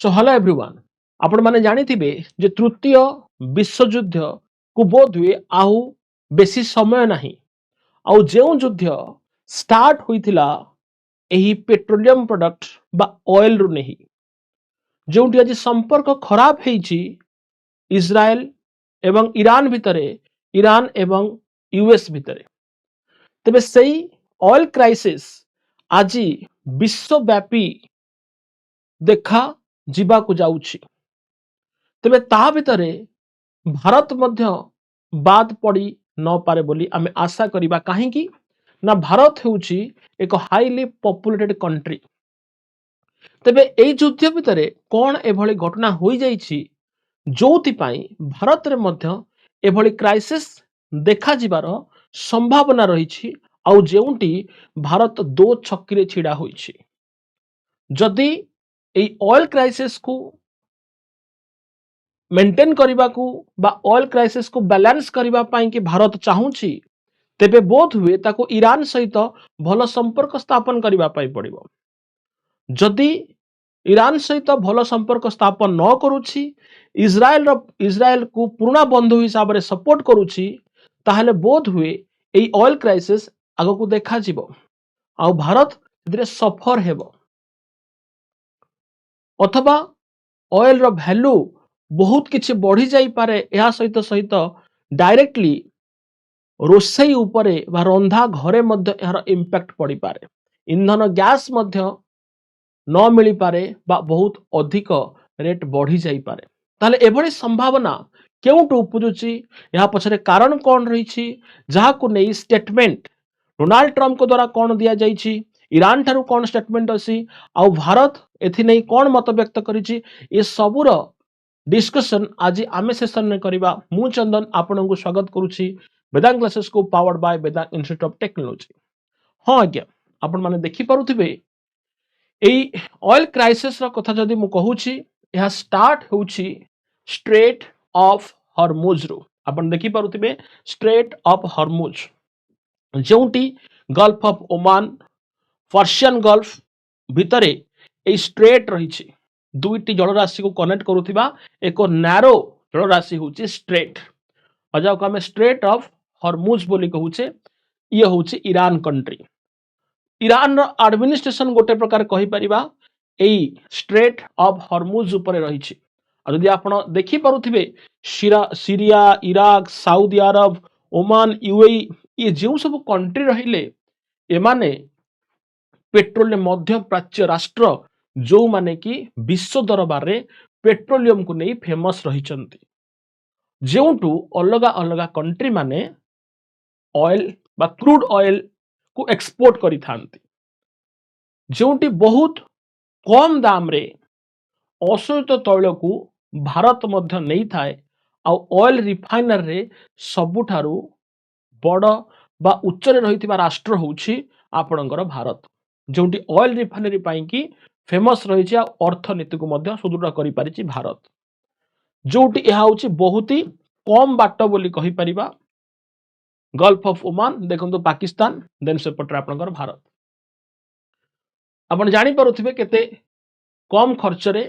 So hello everyone आपण माने जानिथिबे जे तृतीय विश्वयुद्ध को बोध हुए आउ बेसी समय नाही आउ जेउ युद्ध स्टार्ट होइथिला एही पेट्रोलियम प्रोडक्ट बा ऑयल रु नहीं जोंटी आज संपर्क खराब हेछि इजराइल एवं ईरान भितरे ईरान एवं यूएस भितरे तेबे सेही ऑयल क्राइसिस आज विश्वव्यापी देखा जीवाकु जाउछि तेबे ता भितरे भारत मध्य बाद पड़ी न पारे बोली आमे आशा करिबा काहेकि ना भारत हेउछि एक हाईली पॉपुलेटेड कंट्री तेबे एई युद्ध भितरे कोन एभली घटना होई जाइछि जोथि पाई भारत रे मध्य एभली क्राइसिस देखा जिबार संभावना रहिछि आउ जेउंटी भारत दो छक्कीरे छिड़ा होइछि जदि एई ऑयल क्राइसिस को मेंटेन करबाकू बा ऑयल क्राइसिस को बैलेंस करबा पाई कि भारत चाहूछि तेबे बोध हुए ताको ईरान सहित भल संपर्क स्थापन करबा पाई पड़िबो जदि ईरान सहित भल संपर्क स्थापन न करूछि इजराइल को पुराना बंधु हिसाब रे सपोर्ट करूछि ताहले बोध हुए एई ऑयल क्राइसिस आगो को देखा जिवो आ भारत एथिरे सफर हेबो अथवा ऑयल रो वैल्यू बहुत किछि बढ़ी जाई पारे या सहित सहित डायरेक्टली रोसई उपरे बा रंधा घरे मध्य यार इंपैक्ट पड़ी पारे इंधन गैस मध्य न मिली पारे बा बहुत अधिक रेट बढ़ी जाई पारे ताले एभली संभावना केउटु उपजुची या पछरे कारण कोन रहिछि जहा को नै स्टेटमेंट डोनाल्ड ट्रम्प को द्वारा कोन दिया जाइछि ईरान ठारू कोन स्टेटमेंट अछि आ भारत एथि नै कोन मत व्यक्त करिछि ए सबुर डिस्कशन आज आमे सेशन में करिबा मु चंदन आपनकु स्वागत करूछि वेदांत क्लासेस को powered by Vedant institute of technology हां आज्ञा आपण माने देखि पारुथिबे एई ऑयल क्राइसिस रो कथा जदि मु कहूछि यह स्टार्ट होउछि स्ट्रेट ऑफ हॉर्मुज रु आपण देखि पारुथिबे स्ट्रेट ऑफ हॉर्मुज जोंटी Gulf of Oman Persian Gulf भितरे ए स्ट्रेट रहिछि दुईटी जलराशि को कनेक्ट करूथिबा एक नैरो जलराशि होउछि स्ट्रेट अजाओ को हमें स्ट्रेट ऑफ हॉर्मुज बोली कहूचे ये होउछि ईरान कंट्री ईरान रो एडमिनिस्ट्रेशन गोटे प्रकार कहि परिबा एई स्ट्रेट ऑफ हॉर्मुज ऊपर रहिछि आ जदि आपण देखि पारुथिबे सीरिया इराक सऊदी अरब ओमान यूएई ये जो सब कंट्री रहिले एमाने पेट्रोल मध्य प्राच्य राष्ट्र जो माने कि विश्व दरबार रे पेट्रोलियम को नहीं फेमस रहिचंती जेउटू अलगा अलगा कंट्री माने ऑयल बा क्रूड ऑयल को एक्सपोर्ट करी थांती जेउटी बहुत कम दाम रे अशोधित तैल को भारत मध्य नहीं थाए आ ऑयल रिफाइनर रे सबुठारू बड़ बा उच्च रे रहिथिबा राष्ट्र होउछि आपणकर भारत जोंटी ऑयल रिफाइनरी पाई कि फेमस रहिछि आ अर्थनीति को मध्य सुदृढ़ करि पारिछि भारत जोटी यह होउछि बहुत ही कम बाट बोली कहि परिबा गल्फ ऑफ ओमान देखंतु पाकिस्तान देन सेपटर आपणकर भारत आपण जानि पारुथिबे केते कम खर्च रे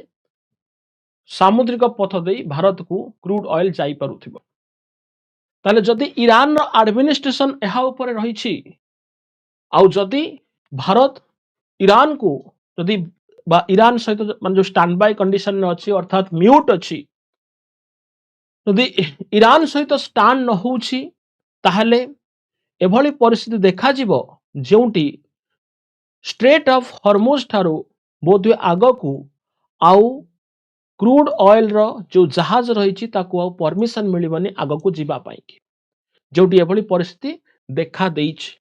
सामुद्रिक पथ देई भारत को क्रूड ऑयल जाई पारुथिबो ताले जदि ईरान रो एडमिनिस्ट्रेशन एहा ऊपर रहिछि आ जदि भारत ईरान को जदि बा ईरान सहित मान जो स्टैंड बाय कंडीशन में अछि अर्थात म्यूट अछि जदि ईरान सहित स्टैंड न होउछि ताहले एभली परिस्थिति देखा जिवो जेउटी स्ट्रेट ऑफ हॉर्मुज ठारू बोधवे आगो को आउ क्रूड ऑयल रो जो जहाज रहिछि ताको आउ परमिशन मिलिबनी आगो को जिबा पाई जोटी एभली परिस्थिति देखा देइछि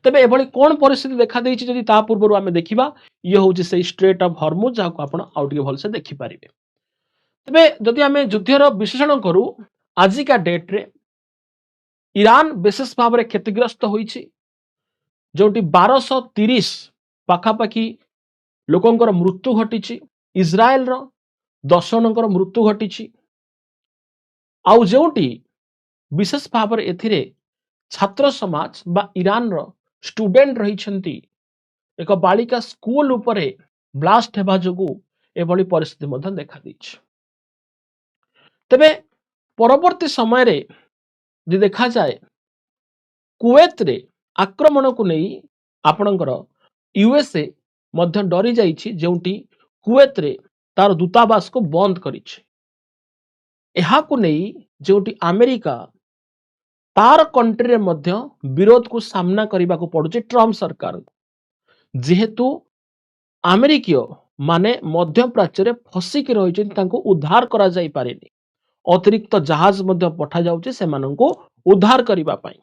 तबे एभली कोन परिस्थिति देखा देइछि जदि ता पूर्वरु आमे देखिबा ये होउछि से स्ट्रेट ऑफ हॉर्मुज जाको आपण आउटिके भल से देखि पारिबे तबे जदि आमे युद्धर विश्लेषण करू आजिका डेट रे ईरान विशेष भाव रे क्षतिग्रस्त होइछि जोटी 1230 पाखापाखी लोकंकर मृत्यु घटिछि इजराइल रो 10 जनकर मृत्यु घटिछि आउ जोटी विशेष भाव रे एथिरे छात्र समाज बा ईरान रो स्टूडेंट रहिछंती एक बालिका स्कूल उपरे ब्लास्ट हेबा जोगु एभली परिस्थिति मध्य देखा देछि। तेबे परवर्ती समय रे जे देखा जाए कुवैत रे आक्रमण को नहीं आपणकर यूएसए मध्य डरी जाइछि, जेउटी कुवैत रे तार दूतावास को बंद करिछि। एहा को नहीं जेउटी अमेरिका तार कंट्री रे मध्य विरोध को सामना करने को पड़ुछि ट्रम्प सरकार, जेहेतु अमेरिकीय माने मध्य प्राच्य रे फसिक रही उद्धार करा जाई पारेनी। अतिरिक्त जहाज मध्य पठा जाउछि सेमानंको उद्धार करिबा पई,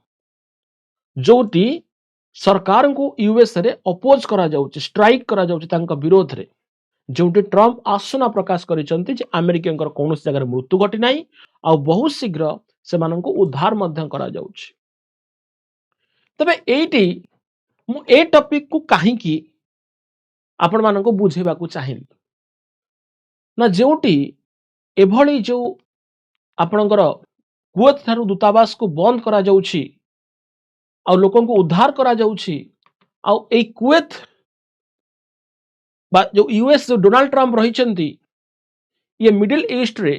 जोटी सरकार को यूएस रे अपोज करा जाउछि, स्ट्राइक करा जाउछि तांका विरोध रे, जोटी ट्रम्प आसुना प्रकाश करिसंति जे अमेरिकनकर कोनोस जगह मृत्यु घटी नाही आ बहुत शीघ्र सेमानंको उद्धार मध्य करा जाउछि। तबे एटी मु ए टॉपिक को काहे की आपण मानको बुझेबा को चाहिली ना, जोटी एभली जो आपणकर कुवैत थारु दूतावास को बंद करा जाउछि आ लोकों को उद्धार करा जाउछि, आ ए कुवैत बा जो यूएस जो डोनाल्ड ट्रम्प रहिचंती ये मिडिल ईस्ट रे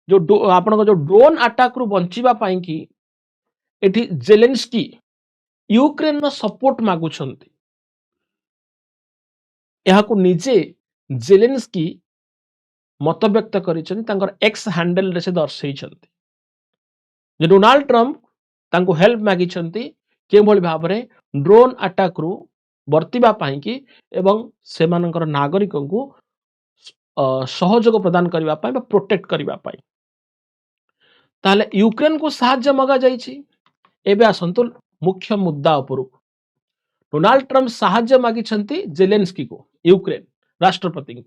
जो आपणकर जो ड्रोन अटैक रु बंचिबा पई की एठी जेलेंस्की यूक्रेन नो सपोर्ट मागुछंती। एहा को निजे जेलेंस्की मत व्यक्त करिछन तांकर एक्स हैंडल रे से दर्शैछंती जे डोनाल्ड ट्रम्प तांको हेल्प मागिछंती के भली भाबरे ड्रोन अटैक रु बर्तिबा पाई की एवं सेमानकर नागरिकों को सहयोग प्रदान करबा पाई बा प्रोटेक्ट करबा पाई। ताले यूक्रेन को सहायता मगा जाइछि। एबे आसंतु मुख्य मुद्दा उपरु डोनाल्ड ट्रम्प सहायता मागिछंती जेलेंस्की को, यूक्रेन राष्ट्रपति को।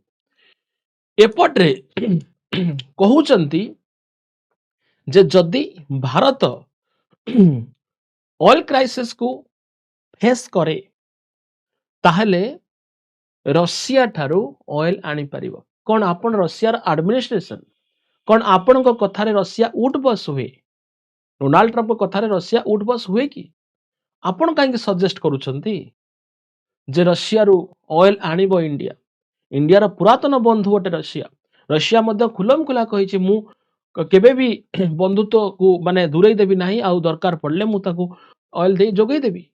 एपट्रे कहउचंती जे जदि भारत ऑयल क्राइसिस को फेस करे ताहले रशिया ठारू ऑयल आनी परिबो। कोन आपण रशियार एडमिनिस्ट्रेशन, कोन आपण को कथारे रशिया उठ बस हुए? डोनाल्ड ट्रम्प को कथारे रशिया उठ बस हुए कि? आपण काहे सजेस्ट करूछंती जे रशिया रु ऑयल आनिबो इंडिया? इंडिया रो पुरातन बंधु अटे रशिया। रशिया मध्य खुलम खुला कहिछि मु केबे भी बंधुत्व को माने दूरेई देबी नाही, आ दरकार पड़ले मु ताको ऑयल दे जोगै देबी।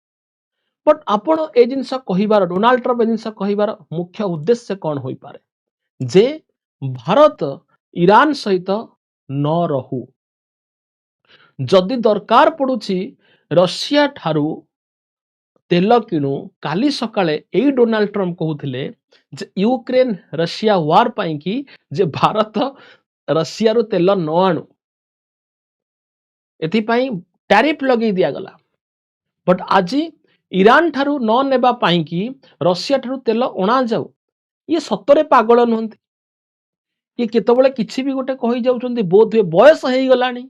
बट आपण ए जिनस कहिबार, डोनाल्ड ट्रम्प ए जिनस कहिबार मुख्य उद्देश्य कौन होई पारे जे भारत ईरान सहित न रहू। जदि दरकार पड़ुछि रशिया ठारू तेल किणु, काली सकाळे एई डोनाल्ड ट्रम्प कहउथिले जे यूक्रेन रशिया वार पाई की जे भारत रशिया रो तेल न आणु, एथि पाई टैरिफ लगे दिया गला। बट आजी ईरान ठारू न नेबा पाई की रशिया ठारू तेल अणा जाऊ, ये सतरे पागल नहंती। ये केतबेले किछि भी गोटे कहि जाउछंती, बोध हुए बयस हेई गलानी,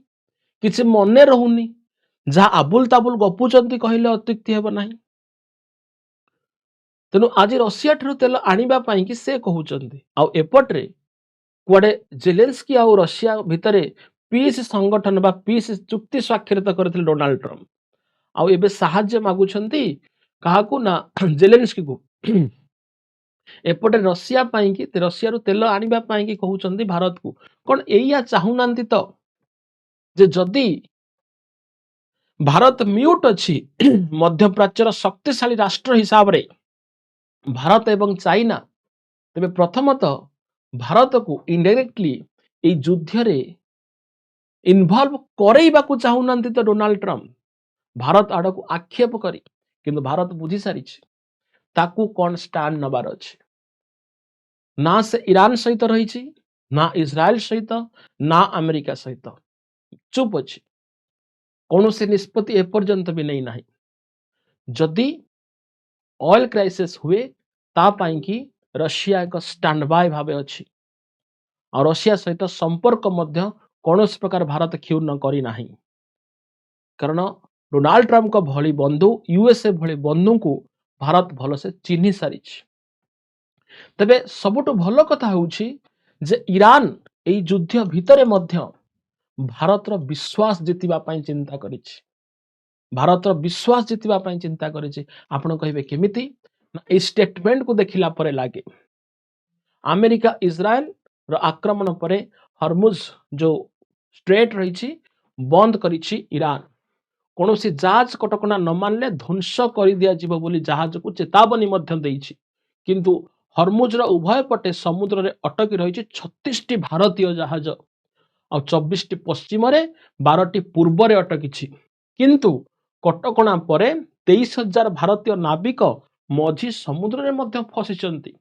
किछि मने रहुनी, जहा आबुल ताबुल गपुचंती कहिले अत्युक्ति हेबो नाही। तेनु आज रशिया ठारू तेल आनिबा पाई कि से कहउचंती, आ एपटरे कुआडे जेलेंस्की आ रशिया भितरे पीस संगठन बा पीस चुक्ति स्वाक्षरित करथिल डोनाल्ड ट्रम्प। आ एबे सहायता मागुछंती काहाकू ना जेलेंस्की को। एपटे रशिया पाई कि रशिया रु तेल आनिबा पाई कि कहउचंती भारत को। कोन एया चाहुनांती तो जे जदी भारत म्यूट अछि मध्य प्राच्यर शक्तिशाली राष्ट्र हिसाब रे भारत एवं चाइना, तेबे प्रथमतः भारत को इनडायरेक्टली ए युद्ध रे इन्वॉल्व करैबा को चाहुनांती तो डोनाल्ड ट्रम्प भारत आड़ को आक्षेप करी, किंतु भारत बुझी सारी ताकू कौन स्टैंड नबार अछि। ना से ईरान सहित रही, ना इजराइल सहित, ना अमेरिका सहित चुप अछि, कौन से निष्पत्ति एपर्यंत भी नहीं नाही। जदि ऑयल क्राइसिस हुए ता पाई कि रशिया एक स्टैंड बाय भावे अछि, और रशिया सहित संपर्क मध्य कौन प्रकार भारत क्षुण्ण करी नाही। कारण डोनाल्ड ट्रम्प का भली बंधु, यूएसए भली बंधु को भारत भल से चिन्हि सारी। तबे सबुठ भल कथा होउछि जे ईरान ए युद्ध भितरे मध्य भारत रो विश्वास जितिबा पई चिंता करिछि। भारत रो विश्वास जितिबा पई चिंता करिछि। आपण कहिबे केमिति ना ए स्टेटमेंट को देखिला परे लागे। अमेरिका इज्राएल रो आक्रमण परे हरमुज जो स्ट्रेट रही बंद करिछि ईरान। कौनसी जहाज कटकणा न मानले ध्वंस कर दिया जीव बोली जहाज को चेतावनी मध्य देइछि। किंतु हरमुजर उभय पटे समुद्र रे अटकी रही 36 भारतीय जहाज और 24 पश्चिम रे 12 पूर्व रे अटकी। किंतु कटकणा परे 23,000 भारतीय नाविक मझी समुद्र रे मध्य फसिचंती।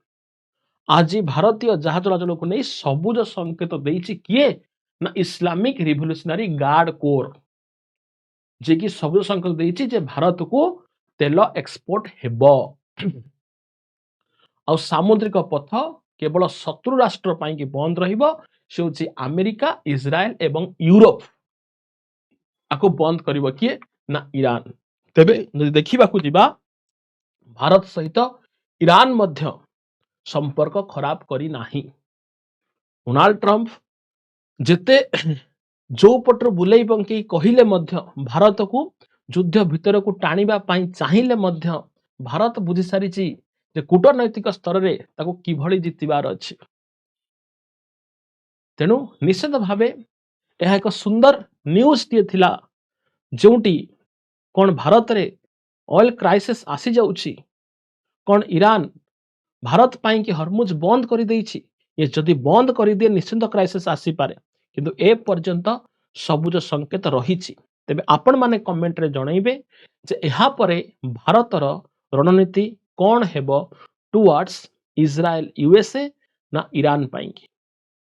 आज भारतीय जहाज चलाचल को नहीं सबुज संकेत देइछि किए ना इस्लामिक रिवोल्यूशनरी गार्ड कोर जे कि सबुज संकेत देइछि जे भारत को तेल एक्सपोर्ट हेबो आ सामुद्रिक पथ केवल शत्रु राष्ट्र पाई कि बंद रहिबो से होछि अमेरिका इज्राएल एवं यूरोप आको बंद करिबो किए ना ईरान। तेबे जदि देखिबाकू जिबा भारत सहित ईरान मध्य संपर्क खराब करी नाही। डोनाल्ड ट्रंप जेते जो पटर बुलेई बंकी कहिले मध्य भारत को युद्ध भितर को टाणिबा पाई चाहिए मध्य भारत बुझी सारिछि जे कूटनैतिक स्तर रे ताको किभଳି जितिबार अछि। तेणु निश्चित भावे यह एक सुंदर न्यूज टी थिला जोटी कौन भारत रे ऑयल क्राइसिस आसी जाउछि कौन ईरान भारत पाई कि हरमुज बंद कर देइछि। ये जदि बंद कर दिए निश्चित क्राइसिस आसी पारे किंतु ए पर्यंत सबुज संकेत रहिछि। तेबे आपण माने कमेंट रे जणाइबे जे एहा परे भारतर रणनीति कौन हेबो टुवर्ड्स इज्राएल यूएसए ना Iran pi.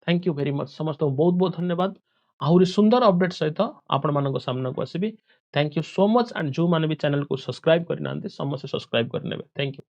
Thank you very much समस्त बहुत बहुत धन्यवाद। आहुरी सुंदर अपडेट सहित आपण मानक सामना को आसीबी। Thank you so much and जो माने भी चैनल को सब्सक्राइब करना समस्त सब्सक्राइब करने। Thank you.